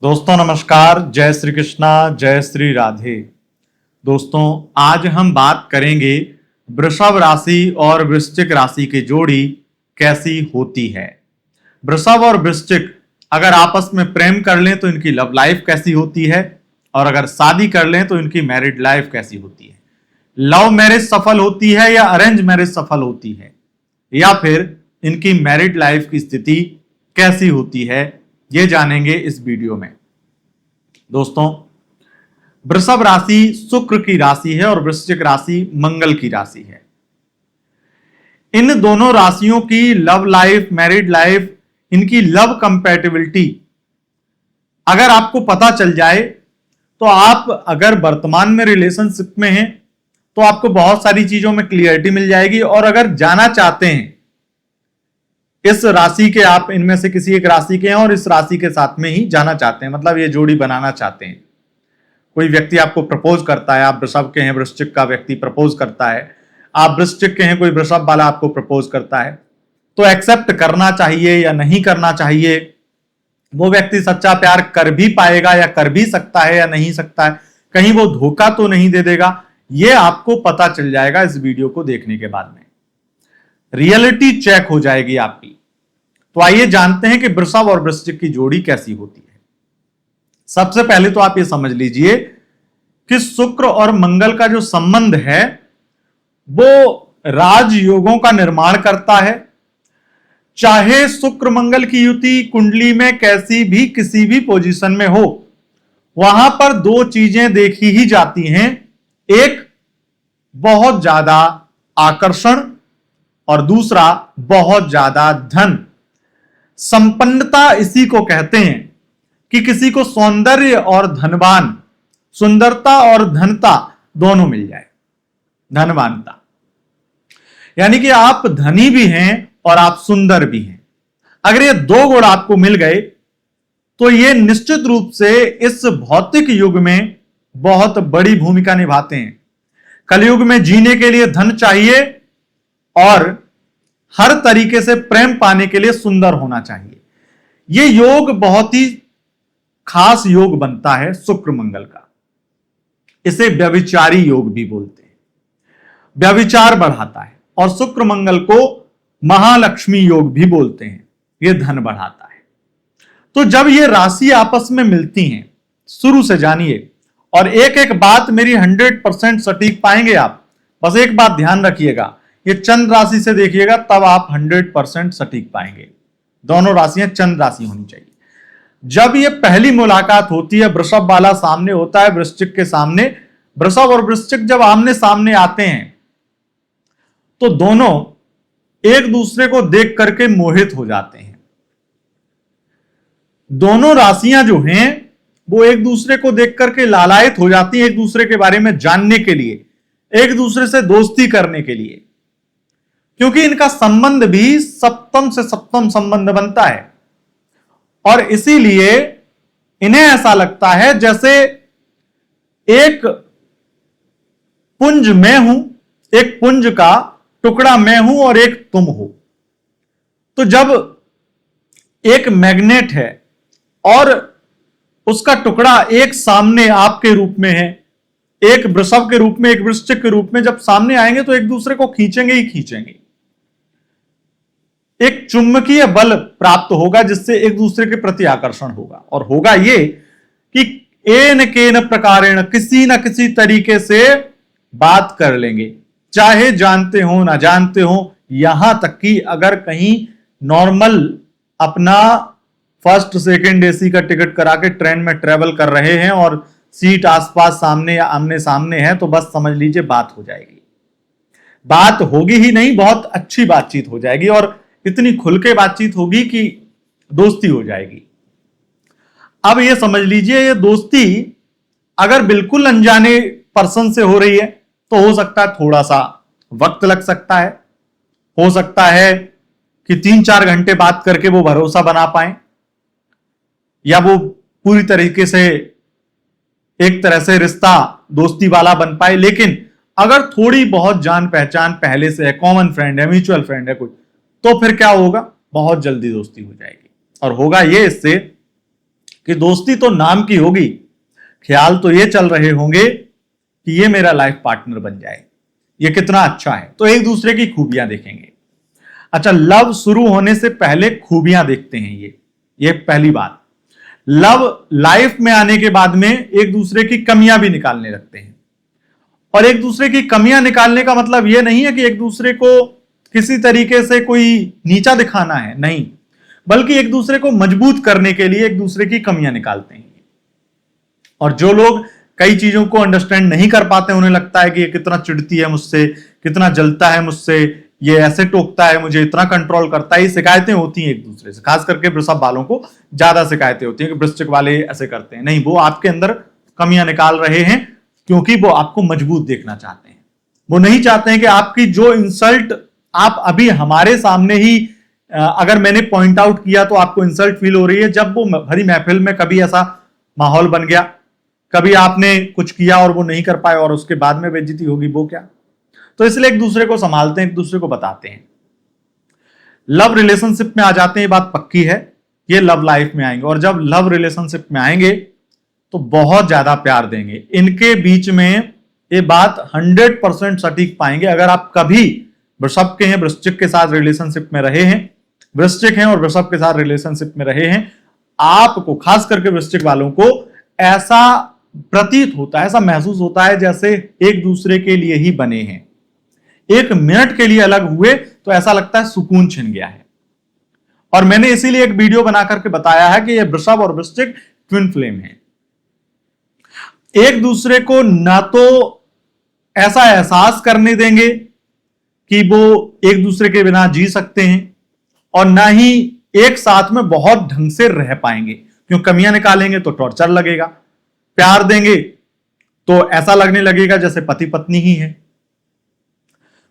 दोस्तों नमस्कार, जय श्री कृष्णा, जय श्री राधे। दोस्तों आज हम बात करेंगे वृषभ राशि और वृश्चिक राशि की जोड़ी कैसी होती है। वृषभ और वृश्चिक अगर आपस में प्रेम कर लें तो इनकी लव लाइफ कैसी होती है, और अगर शादी कर लें तो इनकी मैरिड लाइफ कैसी होती है। लव मैरिज सफल होती है या अरेंज मैरिज सफल होती है, या फिर इनकी मैरिड लाइफ की स्थिति कैसी होती है, ये जानेंगे इस वीडियो में। दोस्तों वृषभ राशि शुक्र की राशि है और वृश्चिक राशि मंगल की राशि है। इन दोनों राशियों की लव लाइफ, मैरिड लाइफ, इनकी लव कंपैटिबिलिटी अगर आपको पता चल जाए तो आप अगर वर्तमान में रिलेशनशिप में हैं तो आपको बहुत सारी चीजों में क्लियरिटी मिल जाएगी। और अगर जाना चाहते हैं इस राशि के, आप इनमें से किसी एक राशि के हैं और इस राशि के साथ में ही जाना चाहते हैं, मतलब ये जोड़ी बनाना चाहते हैं, कोई व्यक्ति आपको प्रपोज करता है, आप वृषभ के हैं, वृश्चिक का व्यक्ति प्रपोज करता है, आप वृश्चिक के हैं, कोई वृषभ वाला आपको प्रपोज करता है, तो एक्सेप्ट करना चाहिए या नहीं करना चाहिए, वो व्यक्ति सच्चा प्यार कर भी पाएगा या कर भी सकता है या नहीं सकता है, कहीं वो धोखा तो नहीं दे देगा, ये आपको पता चल जाएगा इस वीडियो को देखने के बाद में। रियलिटी चेक हो जाएगी आपकी। तो आइए जानते हैं कि वृषभ और वृश्चिक की जोड़ी कैसी होती है। सबसे पहले तो आप ये समझ लीजिए कि शुक्र और मंगल का जो संबंध है वो राजयोगों का निर्माण करता है। चाहे शुक्र मंगल की युति कुंडली में कैसी भी किसी भी पोजीशन में हो, वहां पर दो चीजें देखी ही जाती हैं, एक बहुत ज्यादा आकर्षण और दूसरा बहुत ज्यादा धन। संपन्नता इसी को कहते हैं कि किसी को सौंदर्य और धनवान, सुंदरता और धनता दोनों मिल जाए, धनवानता, यानी कि आप धनी भी हैं और आप सुंदर भी हैं। अगर ये दो गुण आपको मिल गए तो ये निश्चित रूप से इस भौतिक युग में बहुत बड़ी भूमिका निभाते हैं। कलयुग में जीने के लिए धन चाहिए और हर तरीके से प्रेम पाने के लिए सुंदर होना चाहिए। यह योग बहुत ही खास योग बनता है शुक्र मंगल का। इसे व्यभिचारी योग भी बोलते हैं, व्यभिचार बढ़ाता है। और शुक्र मंगल को महालक्ष्मी योग भी बोलते हैं, यह धन बढ़ाता है। तो जब ये राशि आपस में मिलती हैं, शुरू से जानिए, और एक एक बात मेरी 100% सटीक पाएंगे आप। बस एक बात ध्यान रखिएगा, ये चंद्र राशि से देखिएगा तब आप 100% सटीक पाएंगे। दोनों राशियां चंद्र राशि होनी चाहिए। जब ये पहली मुलाकात होती है, वृषभ वाला सामने होता है वृश्चिक के सामने, वृषभ और वृश्चिक जब आमने सामने आते हैं तो दोनों एक दूसरे को देख करके मोहित हो जाते हैं। दोनों राशियां जो हैं वो एक दूसरे को देख करके लालायित हो जाती हैं, एक दूसरे के बारे में जानने के लिए, एक दूसरे से दोस्ती करने के लिए, क्योंकि इनका संबंध भी सप्तम से सप्तम संबंध बनता है। और इसीलिए इन्हें ऐसा लगता है जैसे एक पुंज मैं हूं, एक पुंज का टुकड़ा मैं हूं और एक तुम हो। तो जब एक मैग्नेट है और उसका टुकड़ा एक सामने आपके रूप में है, एक वृषभ के रूप में, एक वृश्चिक के रूप में, जब सामने आएंगे तो एक दूसरे को खींचेंगे ही खींचेंगे। एक चुंबकीय बल प्राप्त होगा जिससे एक दूसरे के प्रति आकर्षण होगा, और होगा ये कि एन केन प्रकारेण, किसी ना किसी तरीके से बात कर लेंगे, चाहे जानते हो ना जानते हो। यहां तक कि अगर कहीं नॉर्मल अपना फर्स्ट सेकंड एसी का टिकट करा के ट्रेन में ट्रेवल कर रहे हैं और सीट आसपास सामने या आमने सामने है, तो बस समझ लीजिए बात हो जाएगी। बात होगी ही नहीं, बहुत अच्छी बातचीत हो जाएगी, और इतनी खुल के बातचीत होगी कि दोस्ती हो जाएगी। अब ये समझ लीजिए, ये दोस्ती अगर बिल्कुल अनजाने पर्सन से हो रही है तो हो सकता है थोड़ा सा वक्त लग सकता है, हो सकता है कि 3-4 घंटे बात करके वो भरोसा बना पाए, या वो पूरी तरीके से एक तरह से रिश्ता दोस्ती वाला बन पाए। लेकिन अगर थोड़ी बहुत जान पहचान पहले से है, कॉमन फ्रेंड है, म्यूचुअल फ्रेंड है कुछ, तो फिर क्या होगा, बहुत जल्दी दोस्ती हो जाएगी। और होगा ये इससे कि दोस्ती तो नाम की होगी, ख्याल तो ये चल रहे होंगे कि ये मेरा लाइफ पार्टनर बन जाए, ये कितना अच्छा है। तो एक दूसरे की खूबियां देखेंगे। अच्छा, लव शुरू होने से पहले खूबियां देखते हैं ये पहली बात। लव लाइफ में आने के बाद में एक दूसरे की कमियां भी निकालने लगते हैं। और एक दूसरे की कमियां निकालने का मतलब यह नहीं है कि एक दूसरे को किसी तरीके से कोई नीचा दिखाना है, नहीं, बल्कि एक दूसरे को मजबूत करने के लिए एक दूसरे की कमियां निकालते हैं। और जो लोग कई चीजों को अंडरस्टैंड नहीं कर पाते, उन्हें लगता है कि ये कितना चिढ़ती है मुझसे, कितना जलता है मुझसे, ये ऐसे टोकता है मुझे, इतना कंट्रोल करता है, ये शिकायतें होती हैं एक दूसरे से। खास करके वृषभ वालों को ज्यादा शिकायतें होती हैं कि वृश्चिक वाले ऐसे करते हैं। नहीं, वो आपके अंदर कमियां निकाल रहे हैं क्योंकि वो आपको मजबूत देखना चाहते हैं। वो नहीं चाहते हैं कि आपकी जो इंसल्ट आप अभी हमारे सामने ही अगर मैंने पॉइंट आउट किया तो आपको इंसल्ट फील हो रही है, जब वो भरी महफिल में कभी ऐसा माहौल बन गया, कभी आपने कुछ किया और वो नहीं कर पाए और उसके बाद में बेइज्जती होगी, वो क्या। तो इसलिए एक दूसरे को संभालते हैं, एक दूसरे को बताते हैं। लव रिलेशनशिप में आ जाते हैं, ये बात पक्की है, ये लव लाइफ में आएंगे। और जब लव रिलेशनशिप में आएंगे तो बहुत ज्यादा प्यार देंगे। इनके बीच में ये बात 100% सटीक पाएंगे। अगर आप कभी वृषभ के हैं, वृश्चिक के साथ रिलेशनशिप में रहे हैं, वृश्चिक हैं और वृषभ के साथ रिलेशनशिप में रहे हैं, आपको, खास करके वृश्चिक वालों को, ऐसा प्रतीत होता है, ऐसा महसूस होता है जैसे एक दूसरे के लिए ही बने हैं। एक मिनट के लिए अलग हुए तो ऐसा लगता है सुकून छिन गया है। और मैंने इसीलिए एक वीडियो बना करके बताया है कि ये वृषभ और वृश्चिक ट्विन फ्लेम है। एक दूसरे को ना तो ऐसा एहसास करने देंगे कि वो एक दूसरे के बिना जी सकते हैं, और ना ही एक साथ में बहुत ढंग से रह पाएंगे। क्यों, कमियां निकालेंगे तो टॉर्चर लगेगा, प्यार देंगे तो ऐसा लगने लगेगा जैसे पति पत्नी ही है।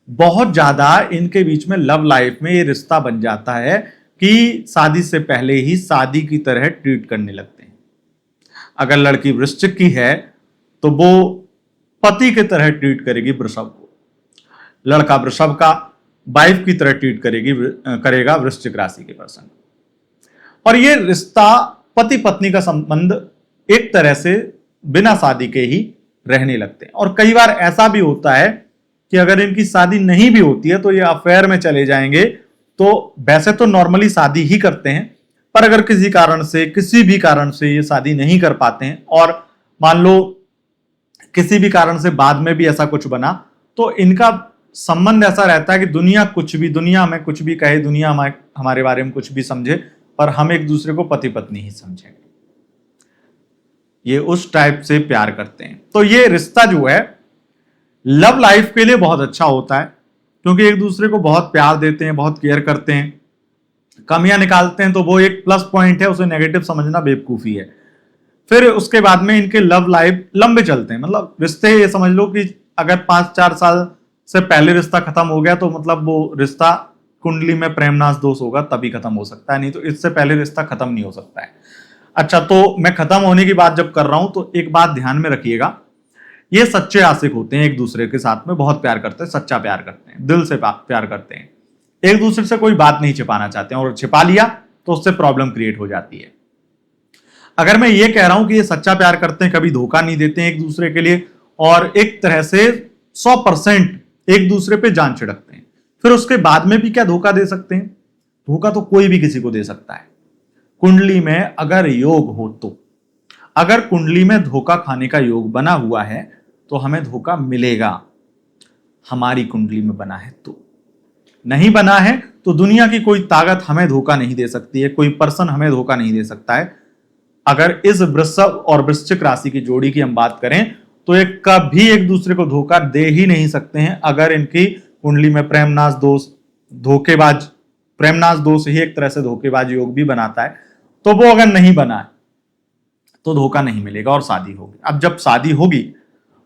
बहुत ज्यादा इनके बीच में लव लाइफ में ये रिश्ता बन जाता है कि शादी से पहले ही शादी की तरह ट्रीट करने लगते हैं। अगर लड़की वृश्चिक की है तो वो पति की तरह ट्रीट करेगी वृषभ को, लड़का वृषभ का वाइफ की तरह ट्रीट करेगा वृश्चिक राशि के पर्सन। और ये रिश्ता पति पत्नी का संबंध एक तरह से बिना शादी के ही रहने लगते हैं। और कई बार ऐसा भी होता है कि अगर इनकी शादी नहीं भी होती है तो ये अफेयर में चले जाएंगे। तो वैसे तो नॉर्मली शादी ही करते हैं, पर अगर किसी भी कारण से ये शादी नहीं कर पाते हैं, और मान लो किसी भी कारण से बाद में भी ऐसा कुछ बना, तो इनका संबंध ऐसा रहता है कि दुनिया हमें कुछ भी कहे, दुनिया हमारे बारे में कुछ भी समझे, पर हम एक दूसरे को पति पत्नी ही समझेंगे। ये उस टाइप से प्यार करते हैं। तो ये रिश्ता जो है लव लाइफ के लिए बहुत अच्छा होता है, क्योंकि एक दूसरे को बहुत प्यार देते हैं, बहुत केयर करते हैं। कमियां निकालते हैं तो वो एक प्लस पॉइंट है, उसे नेगेटिव समझना बेवकूफी है। फिर उसके बाद में इनके लव लाइफ लंबे चलते हैं। मतलब रिश्ते, ये समझ लो कि अगर 5-4 साल से पहले रिश्ता खत्म हो गया तो मतलब वो रिश्ता कुंडली में प्रेमनाश दोष होगा तभी खत्म हो सकता है, नहीं तो इससे पहले रिश्ता खत्म नहीं हो सकता है। अच्छा, तो मैं खत्म होने की बात जब कर रहा हूं तो एक बात ध्यान में रखिएगा, ये सच्चे आशिक होते हैं, एक दूसरे के साथ में बहुत प्यार करते हैं, सच्चा प्यार करते हैं, दिल से प्यार करते हैं, एक दूसरे से कोई बात नहीं छिपाना चाहते हैं, और छिपा लिया तो उससे प्रॉब्लम क्रिएट हो जाती है। अगर मैं ये कह रहा हूं कि ये सच्चा प्यार करते हैं, कभी धोखा नहीं देते हैं एक दूसरे के लिए, और एक तरह से 100% एक दूसरे पे जान छिड़कते हैं, फिर उसके बाद में भी क्या धोखा दे सकते हैं? धोखा तो कोई भी किसी को दे सकता है। कुंडली में अगर योग हो तो, अगर कुंडली में धोखा खाने का योग बना हुआ है तो हमें धोखा मिलेगा। हमारी कुंडली में बना है तो, नहीं बना है तो दुनिया की कोई ताकत हमें धोखा नहीं दे सकती है, कोई पर्सन हमें धोखा नहीं दे सकता है। अगर इस वृषभ और वृश्चिक राशि की जोड़ी की हम बात करें तो ये कभी एक दूसरे को धोखा दे ही नहीं सकते हैं। अगर इनकी कुंडली में प्रेमनाश दोष ही एक तरह से धोखेबाज योग भी बनाता है, तो वो अगर नहीं बना है तो धोखा नहीं मिलेगा और शादी होगी। अब जब शादी होगी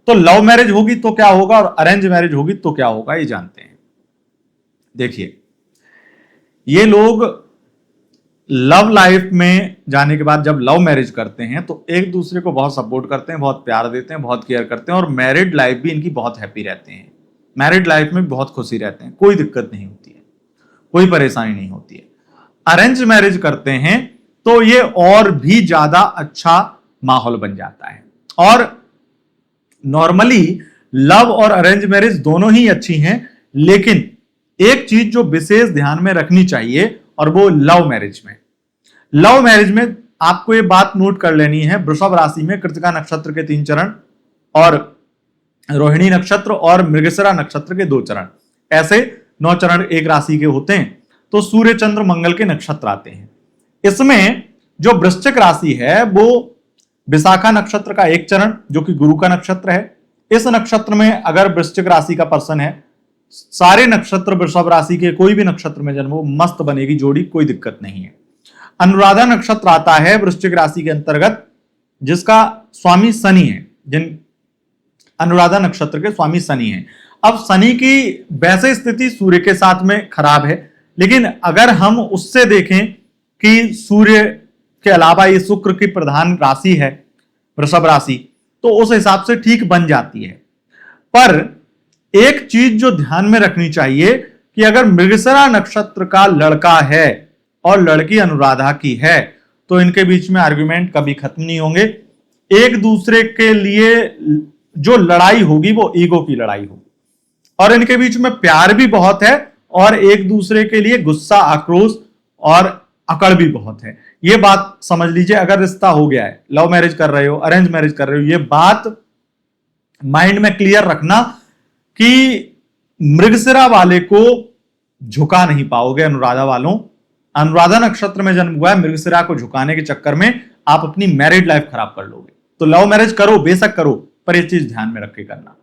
तो लव मैरिज होगी तो क्या होगा और अरेंज मैरिज होगी तो क्या होगा, ये जानते हैं। देखिए, ये लोग लव लाइफ में जाने के बाद जब लव मैरिज करते हैं तो एक दूसरे को बहुत सपोर्ट करते हैं, बहुत प्यार देते हैं, बहुत केयर करते हैं, और मैरिड लाइफ भी इनकी बहुत हैप्पी रहते हैं। मैरिड लाइफ में बहुत खुशी रहते हैं, कोई दिक्कत नहीं होती है, कोई परेशानी नहीं होती है। अरेंज मैरिज करते हैं तो ये और भी ज्यादा अच्छा माहौल बन जाता है। और नॉर्मली लव और अरेंज मैरिज दोनों ही अच्छी हैं, लेकिन एक चीज जो विशेष ध्यान में रखनी चाहिए और वो लव मैरिज में आपको ये बात नोट कर लेनी है, वृषभ राशि में कृतिका नक्षत्र के 3 चरण और रोहिणी नक्षत्र और मृगशिरा नक्षत्र के 2 चरण, ऐसे 9 चरण एक राशि के होते हैं। तो सूर्य चंद्र मंगल के नक्षत्र आते हैं। इसमें जो वृश्चिक राशि है वो विशाखा नक्षत्र का 1 चरण जो कि गुरु का नक्षत्र है। इस नक्षत्र में अगर वृश्चिक राशि का पर्सन है, सारे नक्षत्र वृषभ राशि के कोई भी नक्षत्र में जन्म हो, मस्त बनेगी जोड़ी, कोई दिक्कत नहीं है। अनुराधा नक्षत्र आता है वृश्चिक राशि के अंतर्गत, जिसका स्वामी शनि है, जिन अनुराधा नक्षत्र के स्वामी शनि है। अब शनि की वैसे स्थिति सूर्य के साथ में खराब है, लेकिन अगर हम उससे देखें कि सूर्य के अलावा ये शुक्र की प्रधान राशि है वृषभ राशि, तो उस हिसाब से ठीक बन जाती है। पर एक चीज जो ध्यान में रखनी चाहिए कि अगर मृगशिरा नक्षत्र का लड़का है और लड़की अनुराधा की है, तो इनके बीच में आर्गुमेंट कभी खत्म नहीं होंगे। एक दूसरे के लिए जो लड़ाई होगी वो ईगो की लड़ाई होगी, और इनके बीच में प्यार भी बहुत है और एक दूसरे के लिए गुस्सा, आक्रोश और अकड़ भी बहुत है। ये बात समझ लीजिए, अगर रिश्ता हो गया है, लव मैरिज कर रहे हो, अरेंज मैरिज कर रहे हो, ये बात माइंड में क्लियर रखना कि मृगशिरा वाले को झुका नहीं पाओगे अनुराधा वालों। अनुराधा नक्षत्र में जन्म हुआ है, मृगशिरा को झुकाने के चक्कर में आप अपनी मैरिड लाइफ खराब कर लोगे। तो लव मैरिज करो, बेशक करो, पर यह चीज ध्यान में रख के करना।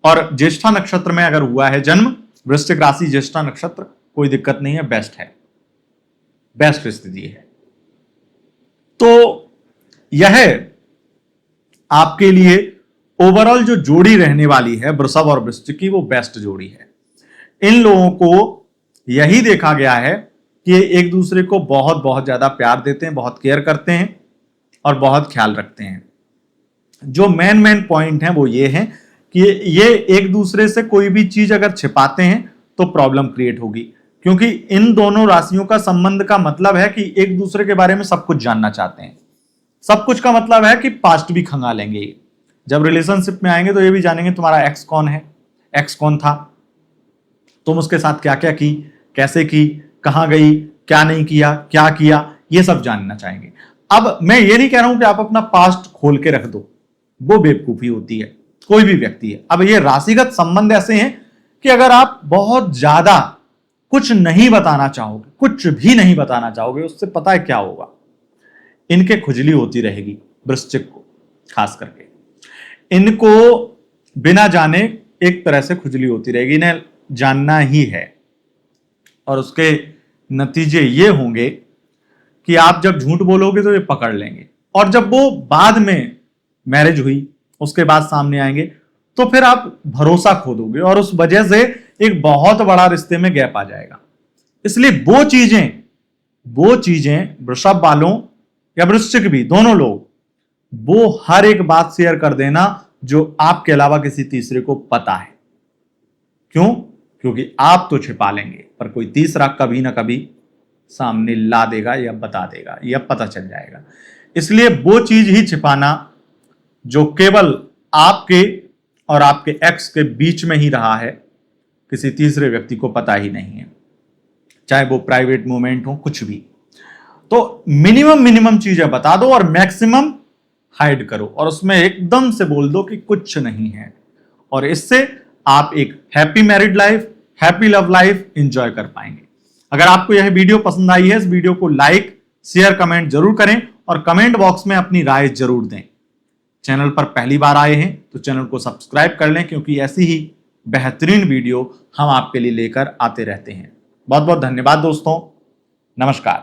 और ज्येष्ठा नक्षत्र में अगर हुआ है जन्म, वृश्चिक राशि ज्येष्ठा नक्षत्र, कोई दिक्कत नहीं है, बेस्ट है, बेस्ट स्थिति है। तो यह आपके लिए ओवरऑल जो जोड़ी रहने वाली है वृषभ और वृश्चिक की, वो बेस्ट जोड़ी है। इन लोगों को यही देखा गया है कि ये एक दूसरे को बहुत बहुत ज्यादा प्यार देते हैं, बहुत केयर करते हैं और बहुत ख्याल रखते हैं। जो मेन पॉइंट है वो ये है कि ये एक दूसरे से कोई भी चीज अगर छिपाते हैं तो प्रॉब्लम क्रिएट होगी, क्योंकि इन दोनों राशियों का संबंध का मतलब है कि एक दूसरे के बारे में सब कुछ जानना चाहते हैं। सब कुछ का मतलब है कि पास्ट भी खंगालेंगे। जब रिलेशनशिप में आएंगे तो ये भी जानेंगे तुम्हारा एक्स कौन है, एक्स कौन था, तुम उसके साथ क्या क्या की, कैसे की, कहां गई, क्या नहीं किया, क्या किया, ये सब जानना चाहेंगे। अब मैं ये नहीं कह रहा हूं कि आप अपना पास्ट खोल के रख दो, वो बेवकूफी होती है, कोई भी व्यक्ति है। अब ये राशिगत संबंध ऐसे हैं कि अगर आप बहुत ज्यादा कुछ नहीं बताना चाहोगे, कुछ भी नहीं बताना चाहोगे, उससे पता है क्या होगा, इनके खुजली होती रहेगी। वृश्चिक को खास करके इनको बिना जाने एक तरह से खुजली होती रहेगी, इन्हें जानना ही है। और उसके नतीजे ये होंगे कि आप जब झूठ बोलोगे तो ये पकड़ लेंगे, और जब वो बाद में मैरिज हुई उसके बाद सामने आएंगे तो फिर आप भरोसा खो दोगे, और उस वजह से एक बहुत बड़ा रिश्ते में गैप आ जाएगा। इसलिए वो चीजें वृषभ वालों या वृश्चिक भी, दोनों लोग, वो हर एक बात शेयर कर देना जो आपके अलावा किसी तीसरे को पता है। क्यों? क्योंकि आप तो छिपा लेंगे, पर कोई तीसरा कभी ना कभी सामने ला देगा या बता देगा या पता चल जाएगा। इसलिए वो चीज ही छिपाना जो केवल आपके और आपके एक्स के बीच में ही रहा है, किसी तीसरे व्यक्ति को पता ही नहीं है, चाहे वो प्राइवेट मोमेंट हो, कुछ भी। तो मिनिमम चीजें बता दो और मैक्सिमम हाइड करो, और उसमें एकदम से बोल दो कि कुछ नहीं है, और इससे आप एक happy married life, happy love life enjoy कर पाएंगे। अगर आपको यह वीडियो पसंद आई है, इस वीडियो को लाइक, शेयर, कमेंट जरूर करें और कमेंट बॉक्स में अपनी राय जरूर दें। चैनल पर पहली बार आए हैं तो चैनल को सब्सक्राइब कर लें, क्योंकि ऐसी ही बेहतरीन वीडियो हम आपके लिए लेकर आते रहते हैं। बहुत बहुत धन्यवाद दोस्तों, नमस्कार।